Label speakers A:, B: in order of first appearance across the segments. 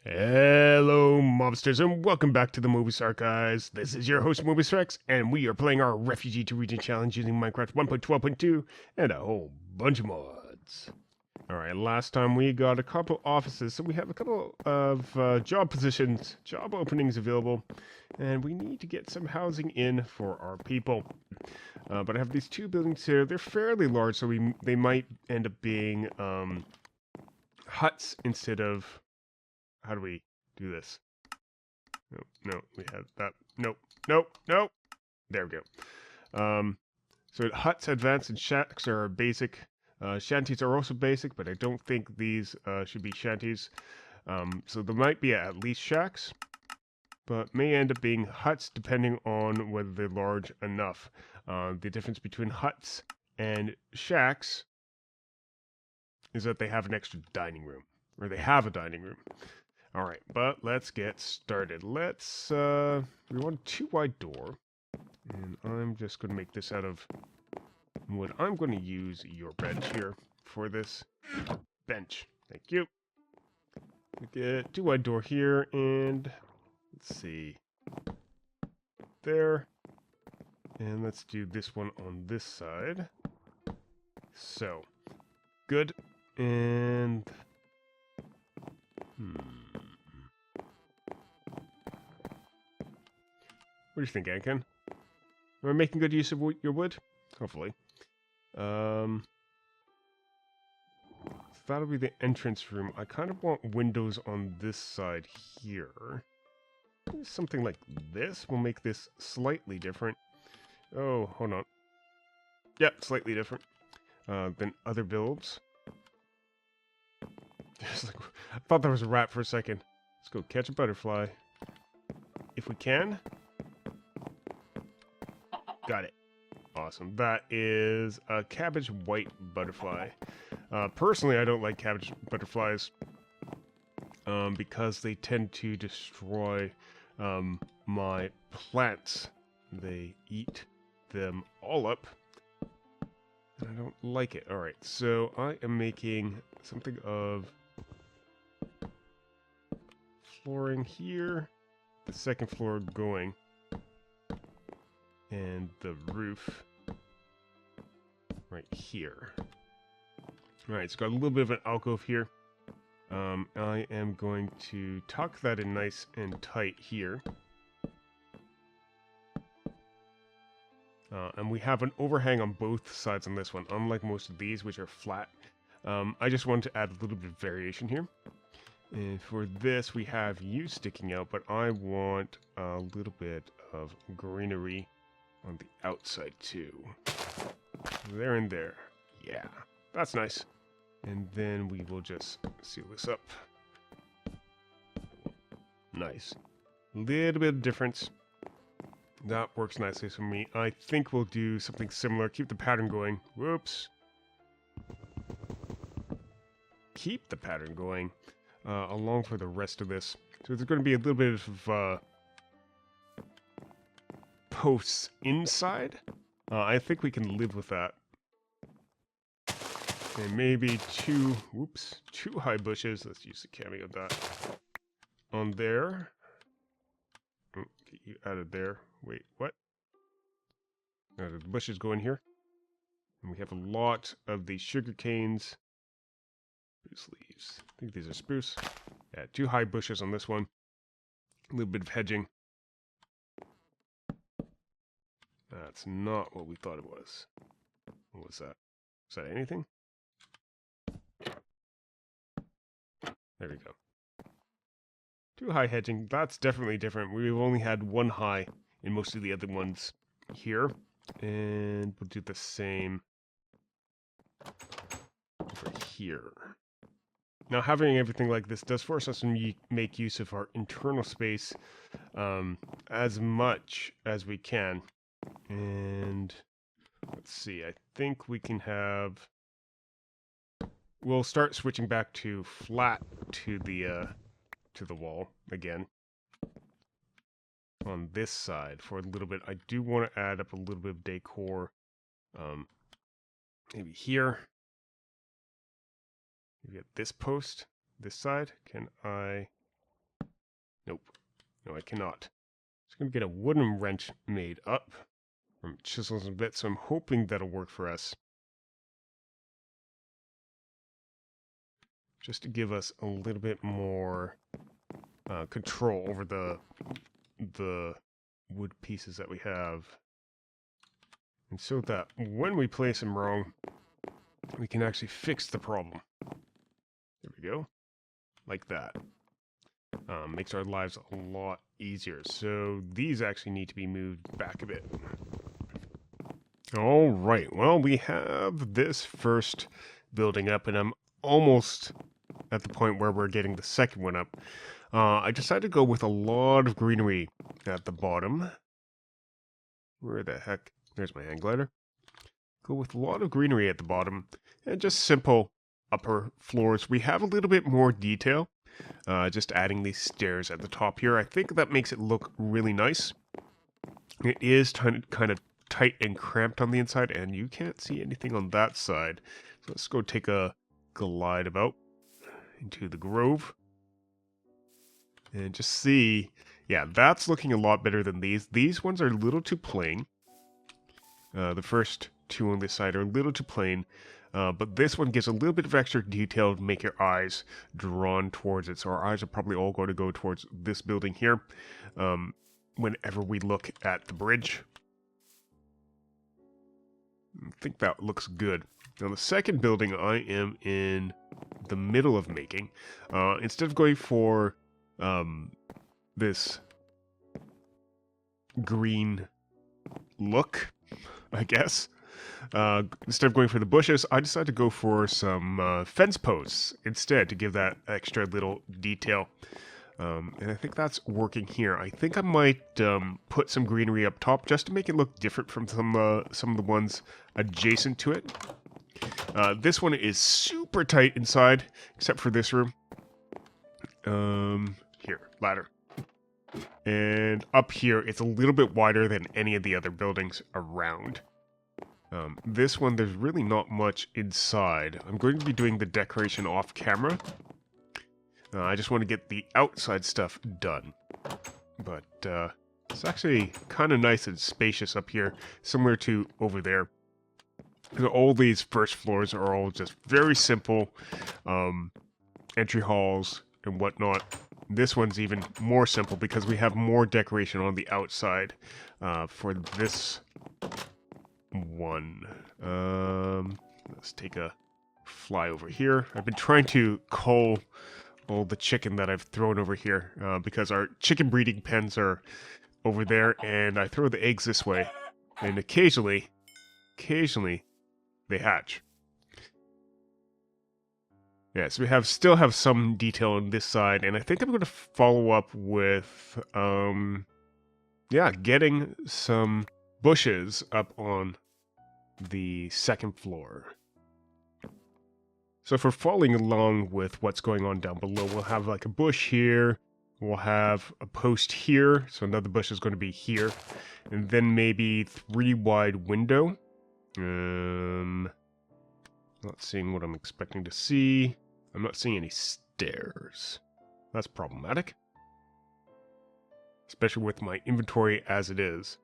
A: Hello, mobsters, and welcome back to the Mobius Archives. This is your host, Mobius Rex, and we are playing our Refugee to Regent challenge using Minecraft 1.12.2 and a whole bunch of mods. Alright, last time we got a couple offices, so we have a couple of job positions, job openings available, and we need to get some housing in for our people. But I have these two buildings here. They're fairly large, so they might end up being huts instead of... How do we do this? No, we had that. Nope. There we go. So huts, advanced, and shacks are basic. Shanties are also basic, but I don't think these should be shanties. So there might be at least shacks, but may end up being huts depending on whether they're large enough. The difference between huts and shacks is that they have an extra dining room, or they have a dining room. Alright, but let's get started. We want a 2-wide door, and I'm just going to make this out of wood. I'm going to use your bench here for this bench. Thank you. We get 2-wide door here, and let's see, there, and let's do this one on this side. So, good, and what do you think, Ankin? Am I making good use of your wood? Hopefully. So that'll be the entrance room. I kind of want windows on this side here. Something like this will make this slightly different. Oh, hold on. Yeah, slightly different than other builds. I thought there was a rat for a second. Let's go catch a butterfly. If we can. Got it. Awesome. That is a cabbage white butterfly. Personally, I don't like cabbage butterflies because they tend to destroy my plants. They eat them all up. And I don't like it. Alright, so I am making something of flooring here. The second floor going. And the roof right here. Alright, it's got a little bit of an alcove here. I am going to tuck that in nice and tight here. And we have an overhang on both sides on this one, unlike most of these, which are flat. I just wanted to add a little bit of variation here. And for this, we have you sticking out, but I want a little bit of greenery on the outside too. There and there. Yeah, that's nice. And then we will just seal this up. Nice. Little bit of difference. That works nicely for me. I think we'll do something similar. Keep the pattern going. Whoops. Keep the pattern going along for the rest of this. So there's going to be a little bit of posts inside. I think we can live with that. And maybe two high bushes. Let's use the cameo of that. On there. Oh, get you out of there. Wait, what? The bushes go in here. And we have a lot of the sugar canes. Spruce leaves. I think these are spruce. Yeah, 2 high bushes on this one. A little bit of hedging. That's not what we thought it was. What was that? Was that anything? There we go. 2 high hedging. That's definitely different. We've only had 1 high in most of the other ones here. And we'll do the same over here. Now, having everything like this does force us to make use of our internal space as much as we can. And let's see, I think we can have... We'll start switching back to flat to the wall again. On this side for a little bit. I do want to add up a little bit of decor. Maybe here. Maybe at this post, this side. Can I Nope. No, I cannot. Just going to get a wooden wrench made up from chisels and bits, so I'm hoping that'll work for us. Just to give us a little bit more control over the wood pieces that we have. And so that when we place them wrong, we can actually fix the problem. There we go. Like that. Makes our lives a lot easier. So these actually need to be moved back a bit. All right. Well, we have this first building up, and I'm almost at the point where we're getting the second one up. I decided to go with a lot of greenery at the bottom. Where the heck? There's my hang glider. Go with a lot of greenery at the bottom and just simple upper floors. We have a little bit more detail. Just adding these stairs at the top here. I think that makes it look really nice. It is kind of tight and cramped on the inside, and you can't see anything on that side. So let's go take a glide about into the grove. And just see, yeah, that's looking a lot better than these. These ones are a little too plain. The first two on this side are a little too plain. But this one gives a little bit of extra detail to make your eyes drawn towards it. So our eyes are probably all going to go towards this building here whenever we look at the bridge. I think that looks good. Now the second building I am in the middle of making. Instead of going for this green look, I guess, instead of going for the bushes, I decided to go for some fence posts instead to give that extra little detail. And I think that's working here. I think I might put some greenery up top just to make it look different from some of the ones adjacent to it. This one is super tight inside, except for this room. Here, ladder. And up here, it's a little bit wider than any of the other buildings around. This one, there's really not much inside. I'm going to be doing the decoration off camera. I just want to get the outside stuff done. But it's actually kind of nice and spacious up here, similar to over there. So all these first floors are all just very simple entry halls and whatnot. This one's even more simple because we have more decoration on the outside for this one. Let's take a fly over here. I've been trying to cull all the chicken that I've thrown over here because our chicken breeding pens are over there, and I throw the eggs this way, and occasionally they hatch. Yeah, so we still have some detail on this side, and I think I'm going to follow up with, getting some bushes up on the second floor. So if we're following along with what's going on down below, we'll have like a bush here, we'll have a post here, so another bush is going to be here, and then maybe 3 wide window. Not seeing what I'm expecting to see. I'm not seeing any stairs. That's problematic. Especially with my inventory as it is.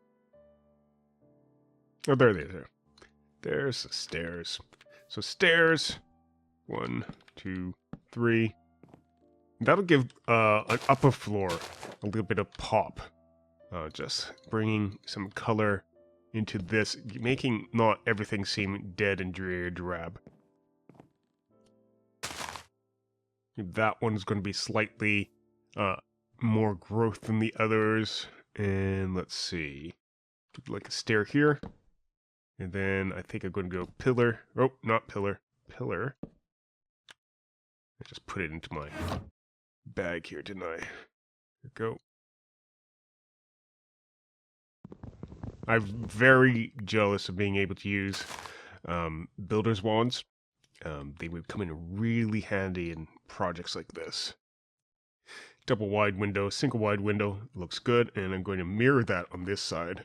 A: Oh, there they are. There's the stairs. So stairs. 1, 2, 3. That'll give an upper floor a little bit of pop. Just bringing some color into this, making not everything seem dead and dreary or drab. That one's going to be slightly more growth than the others. And let's see. Like a stair here. And then I think I'm going to go pillar. Oh, not pillar. Pillar. I just put it into my bag here, didn't I? Here we go. I'm very jealous of being able to use builder's wands. They would come in really handy in projects like this. Double wide window, single wide window, looks good, and I'm going to mirror that on this side.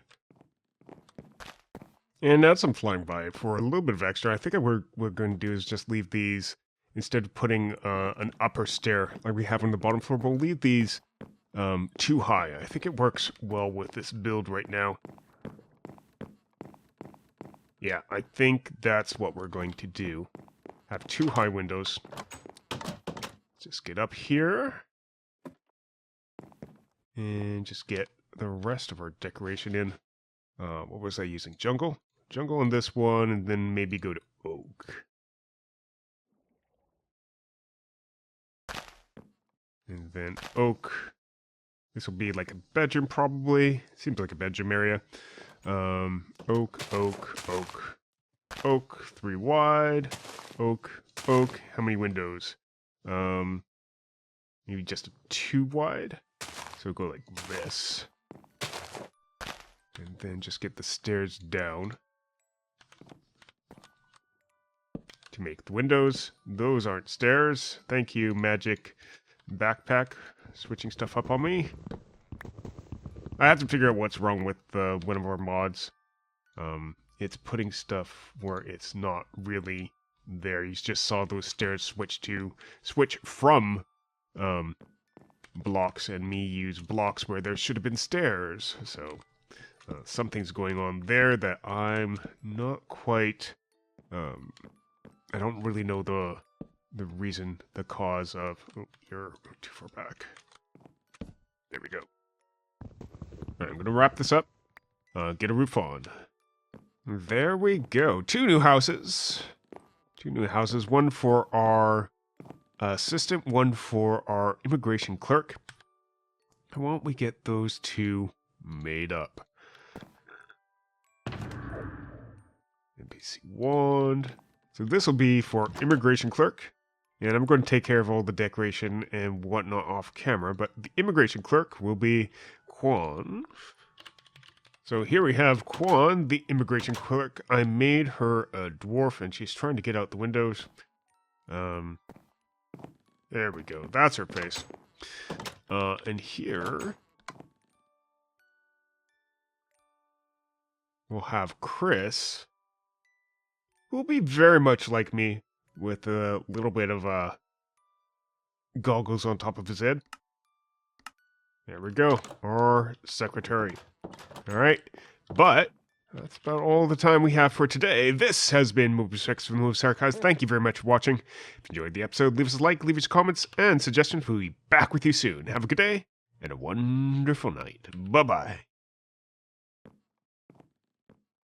A: And as I'm flying by for a little bit of extra, I think what we're going to do is just leave these, instead of putting an upper stair like we have on the bottom floor, we'll leave these too high. I think it works well with this build right now. Yeah, I think that's what we're going to do. Have 2 high windows. Just get up here. And just get the rest of our decoration in. What was I using? Jungle? Jungle in this one, and then maybe go to oak. And then oak. This will be like a bedroom, probably. Seems like a bedroom area. Oak, oak, oak. Oak, 3 wide. Oak, oak. How many windows? Maybe just 2 wide. So go like this. And then just get the stairs down to make the windows. Those aren't stairs. Thank you, magic backpack. Switching stuff up on me. I have to figure out what's wrong with one of our mods. It's putting stuff where it's not really there. You just saw those stairs switch from blocks, and me use blocks where there should have been stairs. So something's going on there that I'm not quite. I don't really know the reason, the cause of. Oh, you're too far back. There we go. Alright, I'm going to wrap this up. Get a roof on. There we go. 2 new houses. 2 new houses. 1 for our assistant, 1 for our immigration clerk. Why don't we get those 2 made up? NPC wand. So this will be for immigration clerk. And I'm going to take care of all the decoration and whatnot off camera. But the immigration clerk will be Quan. So here we have Quan, the immigration clerk. I made her a dwarf, and she's trying to get out the windows. There we go. That's her face. And here we'll have Chris, who will be very much like me, with a little bit of goggles on top of his head. There we go. Our secretary. Alright. But that's about all the time we have for today. This has been Mobius from Mobius Archives. Thank you very much for watching. If you enjoyed the episode, leave us a like, leave us comments, and suggestions. We'll be back with you soon. Have a good day, and a wonderful night. Bye-bye.